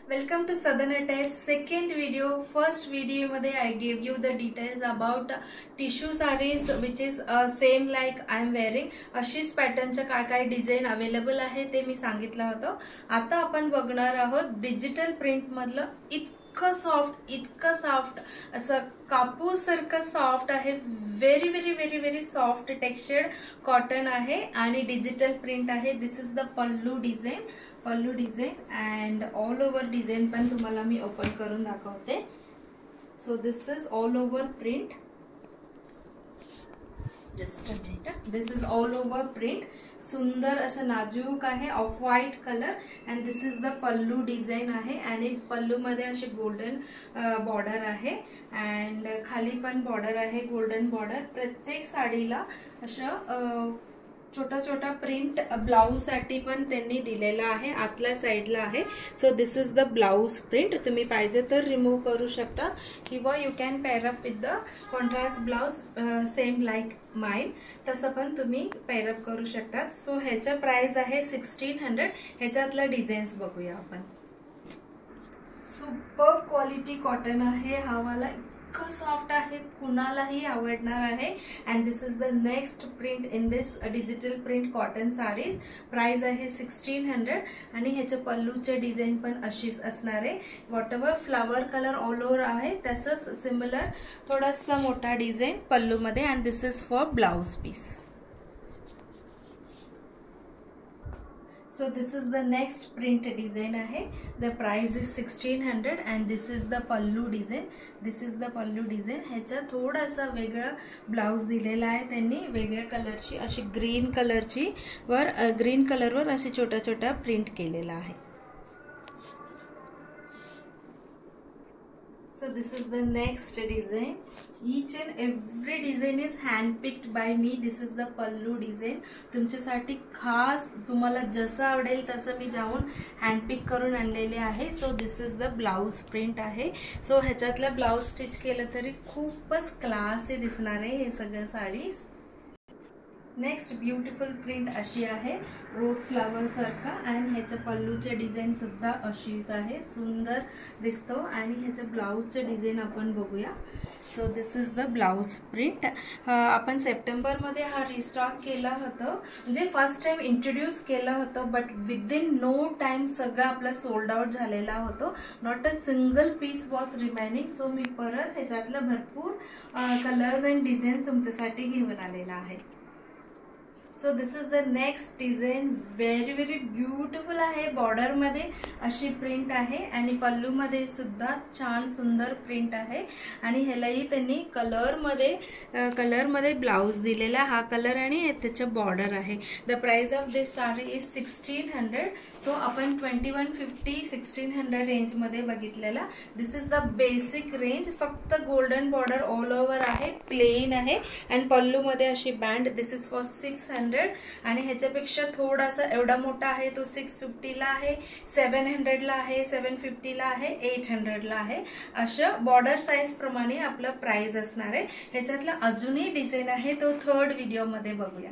Welcome to Southern Attire second video. First video मध्ये I gave you the details about tissue sarees which is same like I am wearing. अशीच पॅटर्नच्या काय design available आहे ते मी सांगितलं होतं. आता आपण बघणार आहोत डिजिटल प्रिंट मधलं इतकं सॉफ्ट असं कापूस सारखं सॉफ्ट आहे. Very very very very soft textured cotton आहे आणि डिजिटल प्रिंट आहे. This is the pallu design and all over design पण तुम्हाला मी ओपन करून दाखवते. So this is all over print. Just a minute. This is all over print. सुंदर असं नाजूक आहे off white colour and this is the pallu design आहे आणि पल्लू मध्ये अशी गोल्डन बॉर्डर आहे अँड खाली पण बॉर्डर आहे गोल्डन बॉर्डर. प्रत्येक साडीला असं छोटा प्रिंट ब्लाउज साठी पण त्यांनी दिलेला आहे. आतल्या साइडला आहे. So this is the blouse print. तुम्ही पाहिजे तर रिमूव्ह करू शकता किंवा you can pair up with the contrast blouse same like mine. तसं पण तुम्ही पेअर अप करू शकता. सो ह्याचा प्राइस आहे 1600. ह्याच्यातला डिझाईन्स बघूया आपण. सुपर क्वालिटी कॉटन आहे हा वाला. इतकं सॉफ्ट आहे कुणालाही आवडणार आहे. And this is the next print in this digital print cotton sarees. Price आहे 1600 आणि ह्याच्या पल्लूचे डिझाईन पण अशीच असणार आहे. Whatever flower colour all over आहे तसंच सिमिलर थोडासा मोठा डिझाईन पल्लू मध्ये. And this is for blouse piece. So this is the next print design आहे. The price is 1600 and this is the pallu design. This is the pallu design. ह्याचा थोडासा वेगळा blouse दिलेला आहे त्यांनी वेगळ्या कलरची अशी ग्रीन कलरवर अशी छोटा प्रिंट केलेला आहे. So this is the next design. Each and every design is handpicked by me. This is the pallu design. तुमच्यासाठी खास तुम्हाला जसं आवडेल तसं मी जाऊन हँडपिक करून आणलेले आहे. So this is the blouse print आहे. सो ह्याच्यातलं ब्लाउज स्टिच केलं तरी खूपच क्लासी दिसणार आहे हे सगळं साडीज. नेक्स्ट ब्युटिफुल प्रिंट अशी आहे रोज फ्लावर सारखा अँड ह्याच्या पल्लूचे डिझाईन सुद्धा अशीच आहे. सुंदर दिसतो आणि ह्याच्या ब्लाउजचे डिझाईन आपण बघूया. So this is the blouse print. आपण सप्टेंबरमध्ये हा रिस्टॉक केला होतं म्हणजे फर्स्ट टाइम इंट्रोड्यूस केलं होतं बट विदिन नो टाइम सगळं आपला सोल्ड आउट झालेला होतो. Not a single piece was remaining. So मी परत ह्याच्यातलं भरपूर कलर्स अँड डिझाईन तुमच्यासाठी घेऊन आलेला आहे. So this is the next design. Very very beautiful आहे. बॉर्डर मध्ये अशी प्रिंट आहे आणि पल्लू मध्ये सुद्धा छान सुंदर प्रिंट आहे आणि ह्यालाही त्यांनी कलर मध्ये ब्लाउज दिलेला हा कलर आणि त्याच्या बॉर्डर आहे. The price of this sari is 1600. So आपण 2150 1600 रेंज मध्ये बघितलेला. दिस इज द बेसिक रेंज. फक्त गोल्डन बॉर्डर ऑल ओव्हर आहे प्लेन आहे आणि पल्लू मध्ये अशी बँड. दिस इज फॉर 600 आणि ह्याच्यापेक्षा थोडासा एवढा मोठा आहे तो 650 ला आहे, 700 ला आहे, 750 ला आहे, 800 ला आहे. अशा बॉर्डर साइज प्रमाणे आपलं प्राइस असणार आहे. ह्याच्यातला अजूनही डिझाईन आहे तो थर्ड व्हिडिओ मध्ये बघूया.